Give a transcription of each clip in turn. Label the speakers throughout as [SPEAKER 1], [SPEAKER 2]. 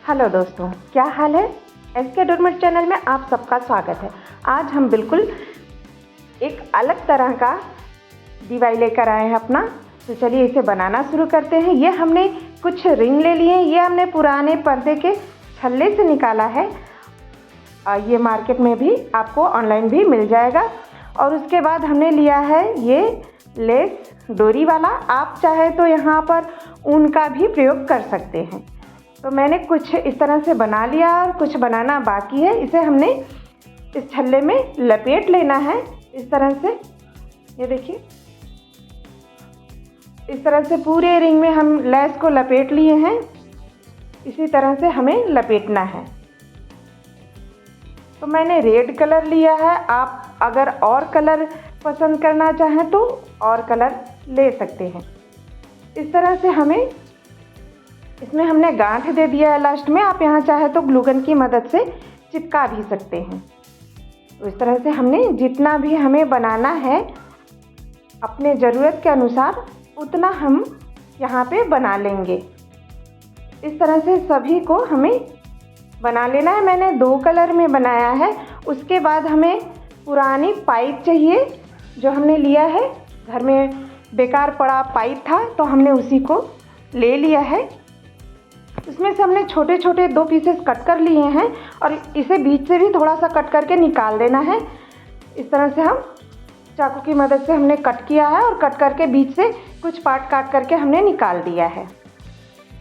[SPEAKER 1] Hello दोस्तों, क्या हाल है। एसके डोरमेट चैनल में आप सबका स्वागत है। आज हम बिल्कुल एक अलग तरह का DIY लेकर आए हैं अपना। तो चलिए इसे बनाना शुरू करते हैं। ये हमने कुछ रिंग ले लिए हैं। ये हमने पुराने पर्दे के छल्ले से निकाला है। ये मार्केट में भी आपको ऑनलाइन भी मिल जाएगा। और उसके बाद हमने लिया है ये लेस डोरी वाला। आप चाहे तो यहाँ पर ऊन का भी प्रयोग कर सकते हैं। तो मैंने कुछ इस तरह से बना लिया और कुछ बनाना बाकी है। इसे हमने इस छल्ले में लपेट लेना है इस तरह से। ये देखिए, इस तरह से पूरे रिंग में हम लेस को लपेट लिए हैं। इसी तरह से हमें लपेटना है। तो मैंने रेड कलर लिया है। आप अगर और कलर पसंद करना चाहें तो और कलर ले सकते हैं। इस तरह से हमें इसमें हमने गांठ दे दिया है लास्ट में। आप यहाँ चाहे तो ग्लू गन की मदद से चिपका भी सकते हैं। तो इस तरह से हमने जितना भी हमें बनाना है अपने ज़रूरत के अनुसार उतना हम यहाँ पे बना लेंगे। इस तरह से सभी को हमें बना लेना है। मैंने 2 कलर में बनाया है। उसके बाद हमें पुरानी पाइप चाहिए जो हमने लिया है। घर में बेकार पड़ा पाइप था तो हमने उसी को ले लिया है। इसमें से हमने छोटे छोटे 2 पीसेस कट कर लिए हैं और इसे बीच से भी थोड़ा सा कट करके निकाल देना है। इस तरह से हम चाकू की मदद से हमने कट किया है और कट करके बीच से कुछ पार्ट काट करके हमने निकाल दिया है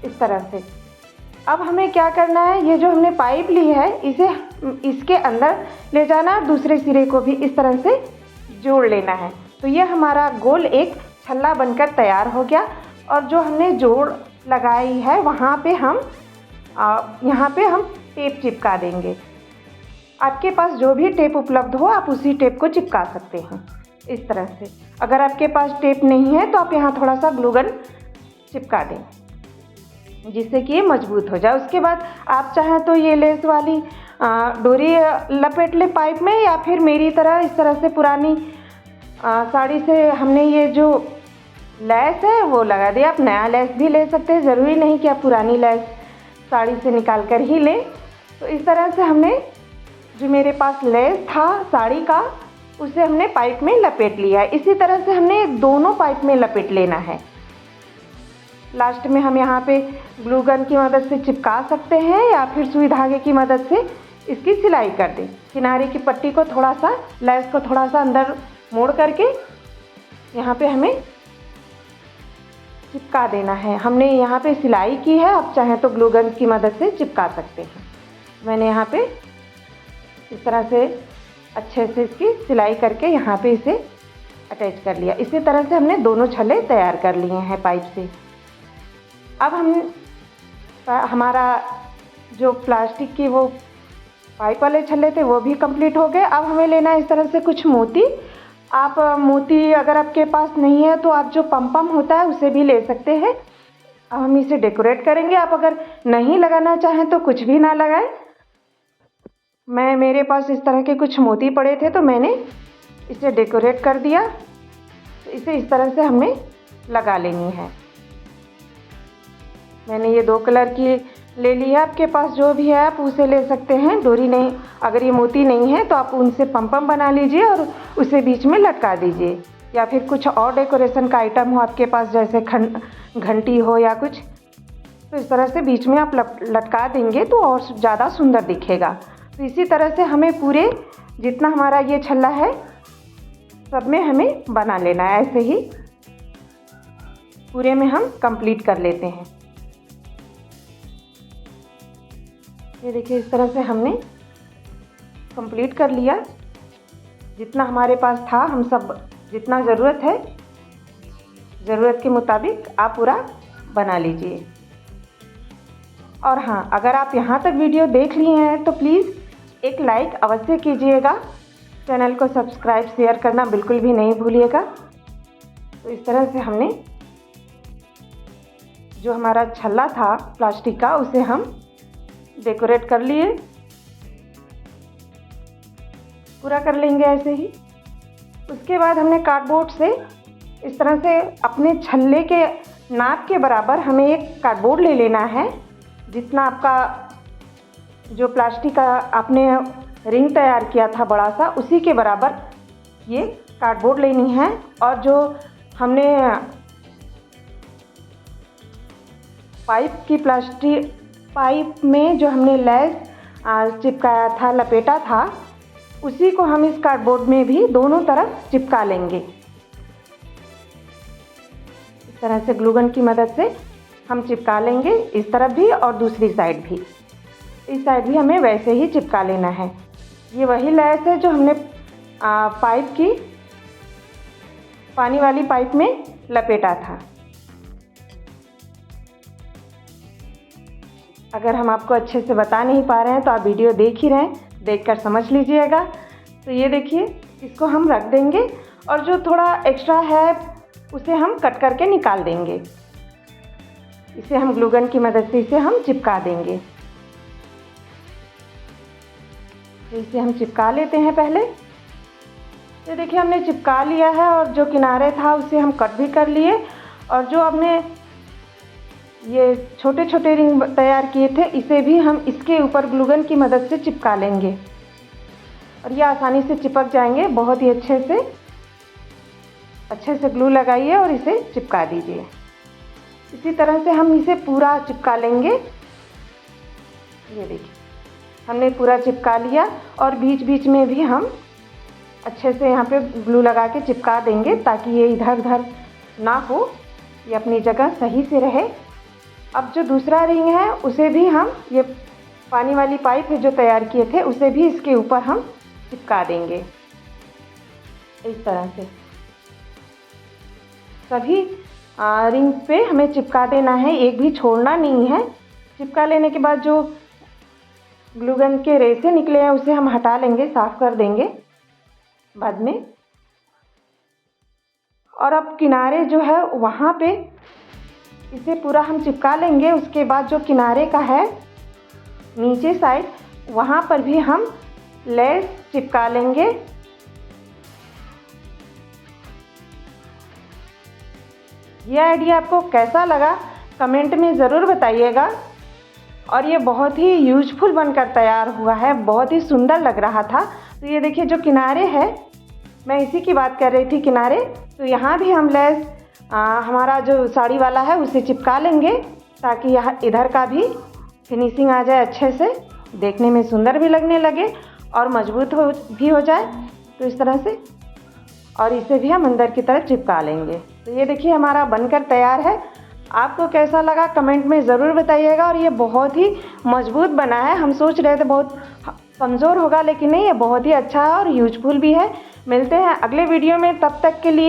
[SPEAKER 1] इस तरह से। अब हमें क्या करना है, ये जो हमने पाइप ली है इसे इसके अंदर ले जाना है और दूसरे सिरे को भी इस तरह से जोड़ लेना है। तो ये हमारा गोल एक छल्ला बनकर तैयार हो गया। और जो हमने जोड़ लगाई है वहाँ पे हम यहाँ पे हम टेप चिपका देंगे। आपके पास जो भी टेप उपलब्ध हो आप उसी टेप को चिपका सकते हैं इस तरह से। अगर आपके पास टेप नहीं है तो आप यहाँ थोड़ा सा ग्लू गन चिपका दें जिससे कि ये मजबूत हो जाए। उसके बाद आप चाहें तो ये लेस वाली डोरी लपेट ले पाइप में, या फिर मेरी तरह इस तरह से पुरानी साड़ी से हमने ये जो लेस है वो लगा दिया। आप नया लेस भी ले सकते हैं, ज़रूरी नहीं कि आप पुरानी लेस साड़ी से निकाल कर ही लें। तो इस तरह से हमने जो मेरे पास लेस था साड़ी का उसे हमने पाइप में लपेट लिया है। इसी तरह से हमने दोनों पाइप में लपेट लेना है। लास्ट में हम यहाँ पे ग्लू गन की मदद से चिपका सकते हैं या फिर सुई धागे की मदद से इसकी सिलाई कर दें। किनारे की पट्टी को थोड़ा सा, लेस को थोड़ा सा अंदर मोड़ करके यहाँ पे हमें चिपका देना है। हमने यहाँ पे सिलाई की है, आप चाहें तो ग्लू गन की मदद से चिपका सकते हैं। मैंने यहाँ पे इस तरह से अच्छे से इसकी सिलाई करके यहाँ पे इसे अटैच कर लिया। इसी तरह से हमने दोनों छल्ले तैयार कर लिए हैं पाइप से। अब हमारा जो प्लास्टिक की वो पाइप वाले छल्ले थे वो भी कंप्लीट हो गए। अब हमें लेना है इस तरह से कुछ मोती। आप मोती अगर आपके पास नहीं है तो आप जो पम होता है उसे भी ले सकते हैं। अब हम इसे डेकोरेट करेंगे। आप अगर नहीं लगाना चाहें तो कुछ भी ना लगाएं। मेरे पास इस तरह के कुछ मोती पड़े थे तो मैंने इसे डेकोरेट कर दिया। तो इसे इस तरह से हमें लगा लेनी है। मैंने ये 2 कलर की ले ली है। आपके पास जो भी है आप उसे ले सकते हैं। डोरी नहीं, अगर ये मोती नहीं है तो आप उनसे पम बना लीजिए और उसे बीच में लटका दीजिए। या फिर कुछ और डेकोरेशन का आइटम हो आपके पास, जैसे घंटी हो या कुछ, तो इस तरह से बीच में आप लटका देंगे तो और ज़्यादा सुंदर दिखेगा। तो इसी तरह से हमें पूरे जितना हमारा ये छल्ला है सब में हमें बना लेना है। ऐसे ही पूरे में हम कंप्लीट कर लेते हैं। ये देखिए, इस तरह से हमने कंप्लीट कर लिया। जितना हमारे पास था हम सब, जितना ज़रूरत है ज़रूरत के मुताबिक आप पूरा बना लीजिए। और हाँ, अगर आप यहाँ तक वीडियो देख लिए हैं तो प्लीज़ एक लाइक अवश्य कीजिएगा। चैनल को सब्सक्राइब शेयर करना बिल्कुल भी नहीं भूलिएगा। तो इस तरह से हमने जो हमारा छल्ला था प्लास्टिक का उसे हम डेकोरेट कर लिए। पूरा कर लेंगे ऐसे ही। उसके बाद हमने कार्डबोर्ड से इस तरह से अपने छल्ले के नाप के बराबर हमें एक कार्डबोर्ड ले लेना है। जितना आपका जो प्लास्टिक का आपने रिंग तैयार किया था बड़ा सा, उसी के बराबर ये कार्डबोर्ड लेनी है। और जो हमने पाइप में जो हमने लेस चिपकाया था, लपेटा था, उसी को हम इस कार्डबोर्ड में भी दोनों तरफ चिपका लेंगे। इस तरह से ग्लू गन की मदद से हम चिपका लेंगे, इस तरफ भी और दूसरी साइड भी। इस साइड भी हमें वैसे ही चिपका लेना है। ये वही लेस है जो हमने पाइप की पानी वाली पाइप में लपेटा था। अगर हम आपको अच्छे से बता नहीं पा रहे हैं तो आप वीडियो देख ही रहे हैं, देखकर समझ लीजिएगा। तो ये देखिए, इसको हम रख देंगे और जो थोड़ा एक्स्ट्रा है उसे हम कट करके निकाल देंगे। इसे हम ग्लू गन की मदद से इसे हम चिपका देंगे। तो इसे हम चिपका लेते हैं पहले। ये देखिए, हमने चिपका लिया है और जो किनारे था उसे हम कट भी कर लिए। और जो हमने ये छोटे छोटे रिंग तैयार किए थे, इसे भी हम इसके ऊपर ग्लू गन की मदद से चिपका लेंगे और ये आसानी से चिपक जाएंगे। बहुत ही अच्छे से ग्लू लगाइए और इसे चिपका दीजिए। इसी तरह से हम इसे पूरा चिपका लेंगे। ये देखिए, हमने पूरा चिपका लिया और बीच बीच में भी हम अच्छे से यहाँ पे ग्लू लगा के चिपका देंगे ताकि ये इधर उधर ना हो, ये अपनी जगह सही से रहे। अब जो दूसरा रिंग है उसे भी हम, ये पानी वाली पाइप जो तैयार किए थे, उसे भी इसके ऊपर हम चिपका देंगे। इस तरह से सभी रिंग पे हमें चिपका देना है, एक भी छोड़ना नहीं है। चिपका लेने के बाद जो ग्लू गन के रेसे निकले हैं उसे हम हटा लेंगे, साफ़ कर देंगे बाद में। और अब किनारे जो है वहाँ पे इसे पूरा हम चिपका लेंगे। उसके बाद जो किनारे का है नीचे साइड, वहाँ पर भी हम लेस चिपका लेंगे। यह आइडिया आपको कैसा लगा कमेंट में ज़रूर बताइएगा। और ये बहुत ही यूजफुल बनकर तैयार हुआ है, बहुत ही सुंदर लग रहा था। तो ये देखिए, जो किनारे है, मैं इसी की बात कर रही थी, किनारे। तो यहाँ भी हम लेस हमारा जो साड़ी वाला है उसे चिपका लेंगे ताकि यहाँ इधर का भी फिनिशिंग आ जाए, अच्छे से देखने में सुंदर भी लगने लगे और मजबूत भी हो जाए। तो इस तरह से, और इसे भी हम अंदर की तरफ चिपका लेंगे। तो ये देखिए, हमारा बनकर तैयार है। आपको कैसा लगा कमेंट में ज़रूर बताइएगा। और ये बहुत ही मजबूत बना है, हम सोच रहे थे बहुत कमज़ोर होगा, लेकिन नहीं, ये बहुत ही अच्छा है और यूजफुल भी है। मिलते हैं अगले वीडियो में, तब तक के लिए